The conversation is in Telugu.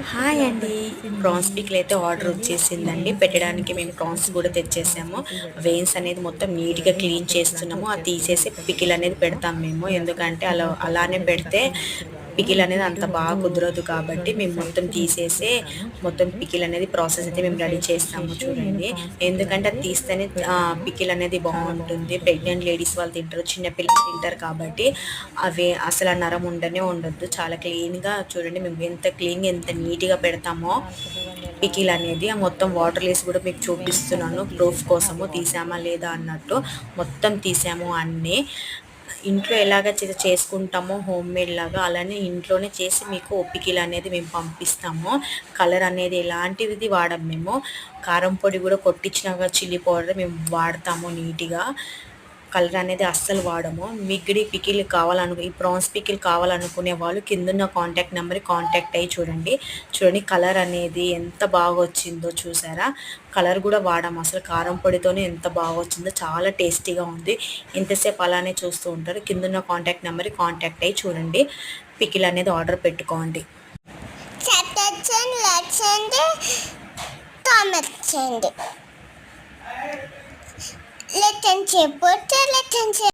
హాయ్ అండి. ప్రాన్స్ పికిల్ అయితే ఆర్డర్ వచ్చేసిందండి. పెట్టడానికి మేము ప్రాన్స్ కూడా తెచ్చేసాము. వెయిన్స్ అనేది మొత్తం నీట్‌గా క్లీన్ చేస్తున్నాము. అది తీసేసి పికిల్ అనేది పెడతాం మేము. ఎందుకంటే అలానే పెడితే పికిల్ అనేది అంత బాగా కుదరదు కాబట్టి మేము మొత్తం తీసేసే మొత్తం పికిల్ అనేది ప్రాసెస్ అయితే మేము రెడీ చేస్తాము చూడండి. ఎందుకంటే అది తీస్తేనే పికిల్ అనేది బావుంటుంది. ప్రెగ్నెంట్ లేడీస్ వాళ్ళు తింటారు. చిన్న పిల్లలు తింటారు కాబట్టి అవి అసలు ఆ నరం ఉండనే ఉండొద్దు. చాలా క్లీన్‌గా చూడండి మేము ఎంత క్లీన్‌గా ఎంత నీట్‌గా పెడతామో పికిల్ అనేది ఆ మొత్తం వాటర్ లేసి కూడా మీకు చూపిస్తున్నాను ప్రూఫ్ కోసము తీసామా లేదా అన్నట్టు. మొత్తం తీసాము అన్నీ. ఇంట్లో ఎలాగ చేసుకుంటామో హోమ్‌మేడ్ లాగా అలానే ఇంట్లోనే చేసి మీకు పికిల్ అనేది మేము పంపిస్తాము. కలర్ అనేది ఎలాంటిది వాడం మేము. కారం పొడి కూడా కొట్టించినాక చిల్లీ పౌడర్ మేము వాడతాము నీట్‌గా. కలర్ అనేది అస్సలు వాడము. మిగిడి పికిల్ ఈ ప్రాన్స్ పికిల్ కావాలనుకునే వాళ్ళు కిందున్న కాంటాక్ట్ నెంబర్‌కి కాంటాక్ట్ అయ్యి చూడండి. చూడండి కలర్ అనేది ఎంత బాగా వచ్చిందో చూసారా? కలర్ కూడా వాడము అసలు కారం పొడితోనే ఎంత బాగా వచ్చిందో చాలా టేస్టీగా ఉంది. ఎంతసేపు అలానే చూస్తూ ఉంటారు. కిందున్న కాంటాక్ట్ నెంబర్‌కి కాంటాక్ట్ అయ్యి చూడండి. పికిల్ అనేది ఆర్డర్ పెట్టుకోండి. చెప్పండి, లక్షండి, కామెంట్ చేయండి. లెక్కని చెప్పొచ్చు, లెక్కని